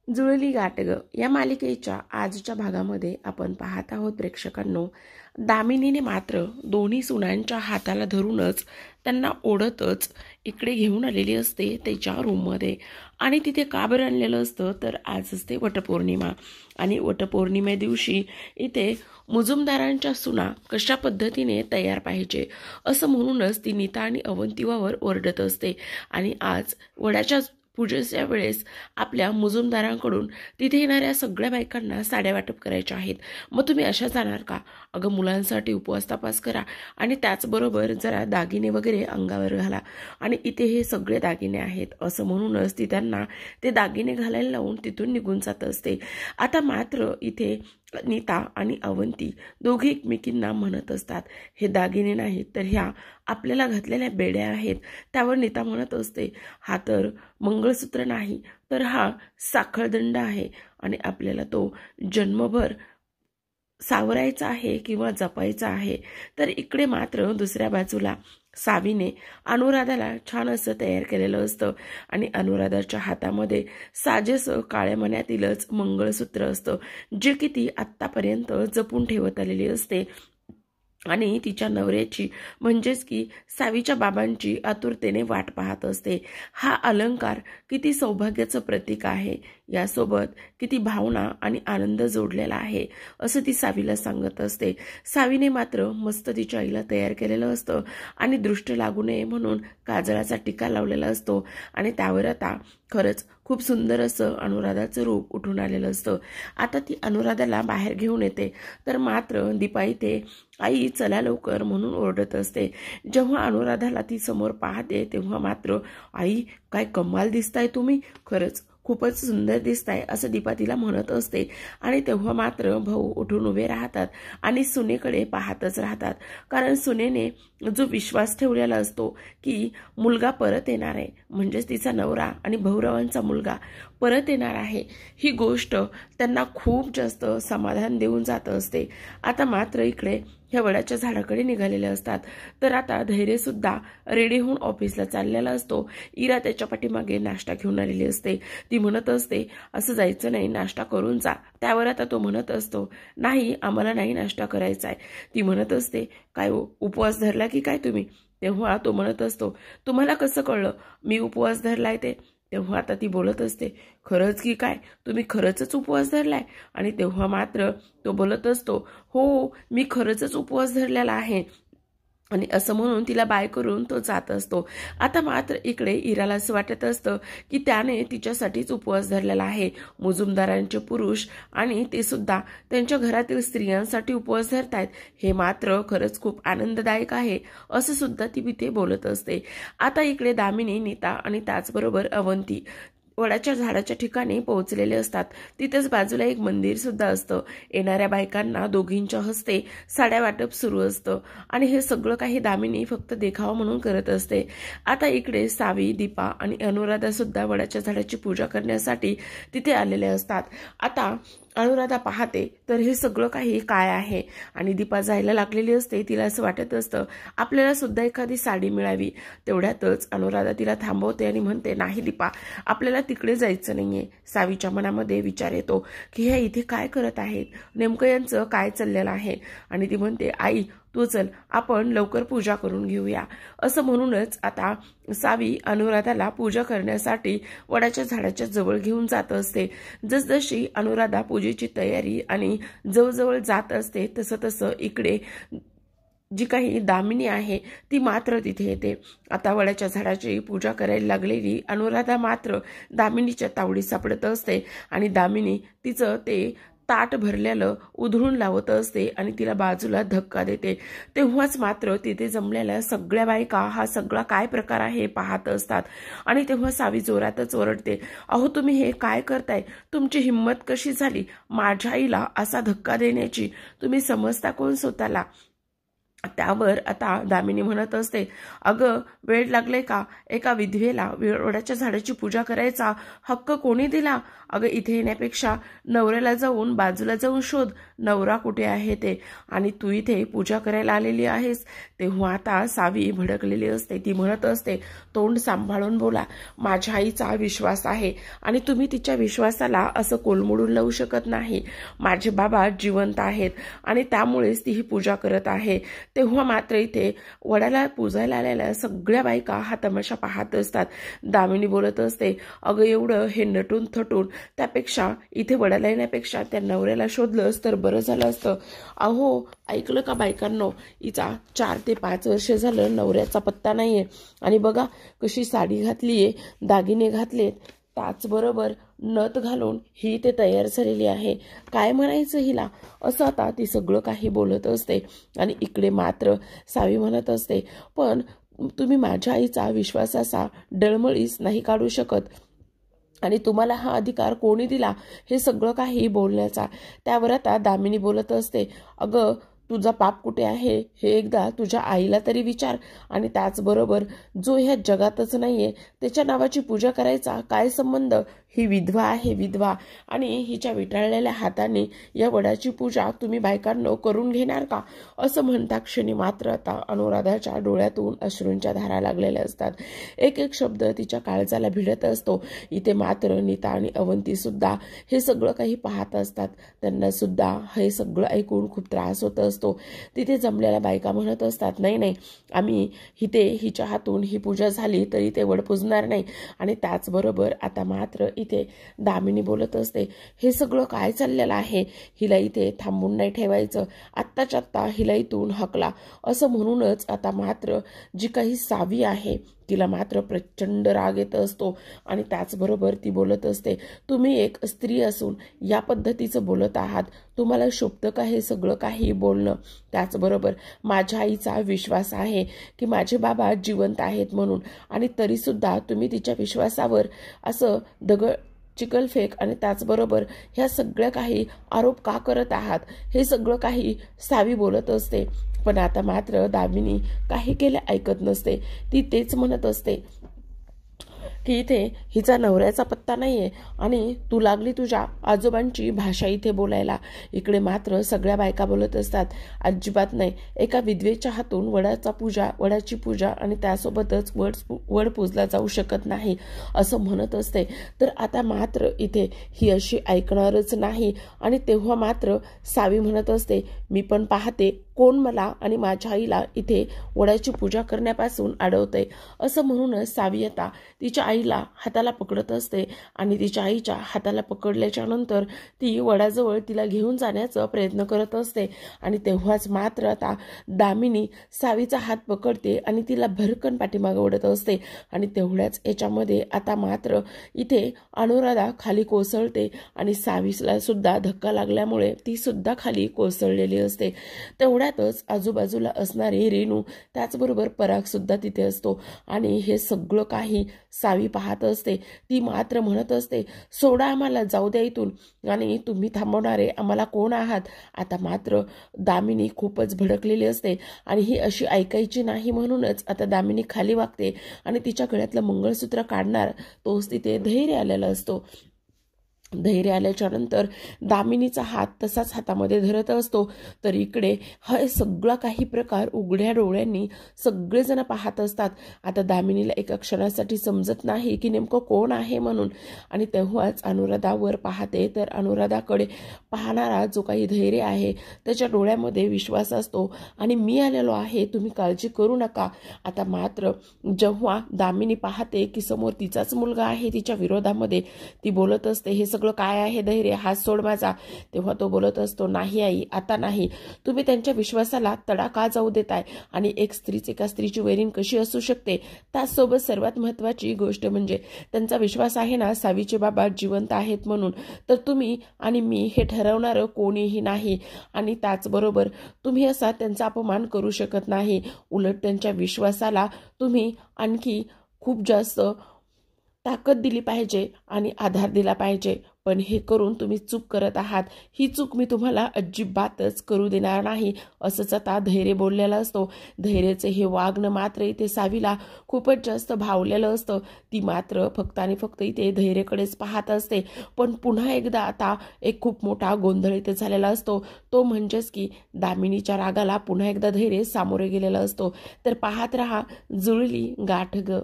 जुळली गाठ ग या मालिकेच्या आजच्या भागामध्ये आपण पाहत आहोत प्रेक्षकांनो, दामिनीने मात्र दोन्ही सुनांच्या हाताला धरूनच त्यांना ओढतच इकडे घेऊन आलेली असते त्याच्या रूममध्ये. आणि तिथे का बरं आणलेलं असतं तर आज असते वटपौर्णिमा. आणि वटपौर्णिमे दिवशी इथे मुजुमदारांच्या सुना कशा पद्धतीने तयार पाहिजे असं म्हणूनच ती नीता आणि अवंतिवावर ओरडत असते. आणि आज वडाच्या पूजेच्या वेळेस आपल्या मुजुमदारांकडून तिथे येणाऱ्या सगळ्या बायकांना साड्या वाटप करायच्या आहेत. मग तुम्ही अशा जाणार का? अगं मुलांसाठी उपवास तपास करा आणि त्याचबरोबर जरा दागिने वगैरे अंगावर घाला. आणि इथे हे सगळे दागिने आहेत असं म्हणूनच ती त्यांना ते दागिने घालायला लावून तिथून निघून जात असते. आता मात्र इथे नीता आणि अवंती दोघे एकमेकींना म्हणत असतात, हे दागिने नाहीत तर ह्या आपल्याला घातलेल्या बेड्या आहेत. त्यावर नीता म्हणत असते, हा तर मंगळसूत्र नाही तर हा साखळदंड आहे आणि आपल्याला तो जन्मभर सावरायचा आहे किंवा जपायचा आहे. तर इकडे मात्र दुसऱ्या बाजूला सावीने अनुराधाला छान असं तयार केलेलं असतं आणि अनुराधाच्या हातामध्ये साजेसं काळ्या मण्यातीलच मंगळसूत्र असतं, जे की ती आत्तापर्यंत जपून ठेवत आलेली असते. आणि तिच्या नवऱ्याची म्हणजेच की सावीच्या बाबांची आतुरतेने वाट पाहत असते. हा अलंकार किती सौभाग्याचं प्रतीक आहे, यासोबत किती भावना आणि आनंद जोडलेला आहे असं ती सावीला सांगत असते. सावीने मात्र मस्त तिच्या आईला तयार केलेलं असतं आणि दृष्ट लागू नये म्हणून काजळाचा टिका लावलेला असतो आणि त्यावर आता खरंच खूप सुंदर असं अनुराधाचं रूप उठून आलेलं असतं. आता ती अनुराधाला बाहेर घेऊन येते तर मात्र दीपा इथे आई चला लवकर म्हणून ओरडत असते. जेव्हा अनुराधाला ती समोर पाहते तेव्हा मात्र आई काय कमाल दिसताय तुम्ही, खरंच खूपच सुंदर दिसताय असं दीपा तिला म्हणत असते. आणि तेव्हा मात्र भाऊ उठून उभे राहतात आणि सुनेकडे पाहतच राहतात, कारण सुनेने जो विश्वास ठेवलेला असतो की मुलगा परत येणार आहे, म्हणजेच तिचा नवरा आणि भाऊरावांचा मुलगा परत येणार आहे, ही गोष्ट त्यांना खूप जास्त समाधान देऊन जात असते. आता मात्र इकडे ह्या वडाच्या झाडाकडे निघालेले असतात. तर आता धैर्य सुद्धा रेडी होऊन ऑफिसला चाललेला असतो. इरा त्याच्या पाठीमागे नाश्ता घेऊन आलेली असते. ती म्हणत असते, असं जायचं नाही, नाश्ता करून जा. त्यावर आता तो म्हणत असतो, नाही आम्हाला नाही नाश्ता करायचा आहे. ती म्हणत असते, काय उपवास धरला की काय तुम्ही? तेव्हा तो म्हणत असतो, तुम्हाला कसं कळलं मी उपवास धरलाय ते? तेव्हा आता ती बोलत असते, खरंच की काय तुम्ही खरंच उपवास धरलाय? आणि तेव्हा मात्र तो बोलत असतो, हो मी खरंच उपवास धरलेला आहे. आणि असं म्हणून तिला बाय करून तो जात असतो. आता मात्र इकडे इराला असं वाटत असतं की त्याने तिच्यासाठीच उपवास धरलेला आहे. मुजुमदारांचे पुरुष आणि ते सुद्धा त्यांच्या घरातील स्त्रियांसाठी उपवास धरतायत, हे मात्र खरंच खूप आनंददायक आहे असं सुद्धा ती तिथे बोलत असते. आता इकडे दामिनी, नीता आणि त्याचबरोबर अवंती वडाच्या झाडाच्या ठिकाणी पोहोचलेले असतात. तिथेच बाजूला एक मंदिर सुद्धा असतं. येणाऱ्या बायकांना दोघींच्या हस्ते साड्या वाटप सुरू असतं आणि हे सगळं काही दामिनी फक्त देखावा म्हणून करत असते. आता इकडे सावी, दीपा आणि अनुराधा सुद्धा वडाच्या झाडाची पूजा करण्यासाठी तिथे आलेले असतात. आता अनुराधा पाहते तर हे सगळं काही काय आहे आणि दीपा जायला लागलेली असते. तिला असं वाटत असतं आपल्याला सुद्धा एखादी साडी मिळावी. तेवढ्यातच अनुराधा तिला थांबवते आणि म्हणते, नाही दीपा आपल्याला तिकडे जायचं नाहीये. सावीच्या मनामध्ये विचार येतो की हे इथे काय करत आहेत, नेमकं यांचं काय चाललेलं आहे. आणि ती म्हणते, आई तू चल आपण लवकर पूजा करून घेऊया. असं म्हणूनच आता सावी अनुराधाला पूजा करण्यासाठी वडाच्या झाडाच्या जवळ घेऊन जात असते. जसजशी अनुराधा पूजेची तयारी आणि जवळजवळ जात असते तसं तसं इकडे जी काही दामिनी आहे ती मात्र तिथे येते. आता वडाच्या झाडाची पूजा करायला लागलेली अनुराधा मात्र दामिनीच्या तावडीत सापडत असते आणि दामिनी तिचं ते ताट भरलेलं उधळून लावत असते आणि तिला बाजूला धक्का देते. तेव्हाच मात्र तिथे जमलेल्या सगळ्या बायका हा सगळा काय प्रकार आहे पाहत असतात. आणि तेव्हा सावी जोरातच ओरडते, अहो तुम्ही हे काय करताय? तुमची हिंमत कशी झाली माझ्या आईला असा धक्का देण्याची? तुम्ही समजता कोण स्वतःला? त्यावर आता दामिनी म्हणत असते, अगं वेळ लागले का? एका विधवेला वडाच्या झाडाची पूजा करायचा हक्क कोणी दिला? अगं इथे येण्यापेक्षा नवऱ्याला जाऊन बाजूला जाऊन शोध, नवरा कुठे आहे ते. आणि तू इथे पूजा करायला आलेली आहेस. तेव्हा आता सावी भडकलेली असते. ती म्हणत असते, तोंड सांभाळून बोला, माझ्या आईचा विश्वास आहे आणि तुम्ही तिच्या विश्वासाला असं कोलमडून लावू शकत नाही. माझे बाबा जिवंत आहेत आणि त्यामुळेच ती ही पूजा करत आहे. तेव्हा मात्र इथे वडाला पूजायला आलेल्या सगळ्या बायका हा तमाशा पाहत असतात. दामिनी बोलत असते, अगं एवढं हे नटून थटून त्यापेक्षा इथे वडाला येण्यापेक्षा त्या नवऱ्याला शोधलंस तर बरं झालं असतं. अहो ऐकलं का बायकांनो, हिचा 4 ते 5 वर्ष झालं नवऱ्याचा पत्ता नाहीये आणि बघा कशी साडी घातलीये, दागिने घातलेत, त्याचबरोबर नथ घालून ही ते तयार झालेली आहे. काय म्हणायचं हिला? असं आता ती सगळं काही बोलत असते. आणि इकडे मात्र सावी म्हणत असते, पण तुम्ही माझ्या आईचा विश्वासाचा डळमळीच नाही काढू शकत आणि तुम्हाला हा अधिकार कोणी दिला हे सगळं काही बोलण्याचा. त्यावर आता दामिनी बोलत असते, अगं तुझा पाप कुठे आहे हे एकदा तुझ्या आईला तरी विचार. आणि त्याचबरोबर जो ह्या जगातच नाहीये त्याच्या नावाची पूजा करायचा काय संबंध? ही विधवा आहे, विधवा, आणि हिच्या विटाळलेल्या हाताने या वडाची पूजा तुम्ही बायकांनो करून घेणार का? असं म्हणता क्षणी मात्र आता अनुराधाच्या डोळ्यातून अश्रूंच्या धारा लागलेल्या असतात. एक एक शब्द तिच्या काळजाला भिडत असतो. इथे मात्र नीता आणि अवंती सुद्धा हे सगळं काही पाहत असतात. त्यांना सुद्धा हे सगळं ऐकून खूप त्रास होत असतो. तिथे जमलेल्या बायका म्हणत असतात, नाही नाही, आम्ही इथे हिच्या हातून ही पूजा झाली तरी ते वड पुजणार नाही. आणि त्याचबरोबर आता मात्र इथे दामिनी बोलत असते, हे सगळं काय चाललेलं आहे? हिला इथे थांबून नाही ठेवायचं, आत्ताच्या आत्ता हिला इथून हकला. असं म्हणूनच आता मात्र जी काही सावी आहे तिला मात्र प्रचंड राग येत असतो. आणि त्याचबरोबर ती बोलत असते, तुम्ही एक स्त्री असून या पद्धतीचं बोलत आहात, तुम्हाला शोभतं का हे सगळं काही बोलणं? त्याचबरोबर माझ्या आईचा विश्वास आहे की माझे बाबा जिवंत आहेत म्हणून, आणि तरीसुद्धा तुम्ही तिच्या विश्वासावर असं चिखलफेक आणि त्याचबरोबर ह्या सगळ्या काही आरोप का करत आहात? हे सगळं काही सावी बोलत असते. पण आता मात्र दामिनी काही केले ऐकत नसते. ती तेच म्हणत असते की इथे हिचा नवऱ्याचा पत्ता नाहीये आणि तू लागली तुझ्या आजोबांची भाषा इथे बोलायला. इकडे मात्र सगळ्या बायका बोलत असतात, अजिबात नाही, एका विधवेच्या हातून वडाची पूजा आणि त्यासोबतच वड पूजला जाऊ शकत नाही असं म्हणत असते. तर आता मात्र इथे ही अशी ऐकणारच नाही. आणि तेव्हा मात्र सावी म्हणत असते, मी पण पाहते कोण मला आणि माझ्या आईला इथे वडाची पूजा करण्यापासून अडवते. असं म्हणूनच सावी आता तिच्या आईला हाताला पकडत असते आणि तिच्या आईच्या हाताला पकडल्याच्या नंतर ती वडाजवळ तिला घेऊन जाण्याचा प्रयत्न करत असते. आणि तेव्हाच मात्र आता दामिनी सावीचा हात पकडते आणि तिला भरकन पाठीमागे ओढत असते. आणि तेवढ्याच याच्यामध्ये आता मात्र इथे अनुराधा खाली कोसळते आणि सावीला सुद्धा धक्का लागल्यामुळे ती सुद्धा खाली कोसळलेली असते. तेवढ्यातच आजूबाजूला असणारी रेणू त्याचबरोबर पराग सुद्धा तिथे असतो. आणि हे सगळं काही सावी पाहत असते. ती मात्र म्हणत असते, सोडा आम्हाला, जाऊ द्या इथून, आणि तुम्ही थांबवणारे आम्हाला कोण आहात? आता मात्र दामिनी खूपच भडकलेली असते आणि ही अशी ऐकायची नाही. म्हणूनच आता दामिनी खाली वागते आणि तिच्या गळ्यातलं मंगळसूत्र काढणार तोच तिथे धैर्य आलेला असतो. धैर्य आल्याच्या नंतर दामिनीचा हात तसाच हातामध्ये धरत असतो. तर इकडे हा सगळा काही प्रकार उघड्या डोळ्यांनी सगळेजण पाहत असतात. आता दामिनीला एका क्षणासाठी समजत नाही की नेमकं कोण आहे म्हणून. आणि तेव्हाच अनुराधावर पाहते तर अनुराधाकडे पाहणारा जो काही धैर्य आहे त्याच्या डोळ्यामध्ये विश्वास असतो आणि मी आलेलो आहे, तुम्ही काळजी करू नका. आता मात्र जेव्हा दामिनी पाहते की समोर तिचाच मुलगा आहे तिच्या विरोधामध्ये, ती बोलत असते, हे सगळं काय आहे धैर्य, हात सोड माझा. तेव्हा तो बोलत असतो, नाही आई, आता नाही, तुम्ही त्यांच्या विश्वासाला तडा का जाऊ देताय? आणि एक एका स्त्रीची वैरीण कशी असू शकते? त्याचसोबत सर्वात महत्वाची गोष्ट म्हणजे त्यांचा विश्वास आहे ना सावीचे बाबा जिवंत आहेत म्हणून. तर तुम्ही आणि मी हे ठरवणारं कोणीही नाही. आणि त्याचबरोबर तुम्ही असा त्यांचा अपमान करू शकत नाही. उलट त्यांच्या विश्वासाला तुम्ही आणखी खूप जास्त ताकद दिली पाहिजे आणि आधार दिला पाहिजे, पण हे करून तुम्ही चूक करत आहात. ही चूक मी तुम्हाला अजिबातच करू देणार नाही, असंच आता धैर्य बोललेला असतो. धैर्याचे हे वागणं मात्र इथे सावीला खूपच जास्त भावलेलं असतं. ती मात्र फक्त आणि फक्त इथे धैर्यकडेच पाहत असते. पण पुन्हा एकदा आता एक खूप मोठा गोंधळ इथे झालेला असतो. तो म्हणजेच की दामिनीच्या रागाला पुन्हा एकदा धैर्य सामोरे गेलेला असतो. तर पाहत रहा जुळली गाठ ग.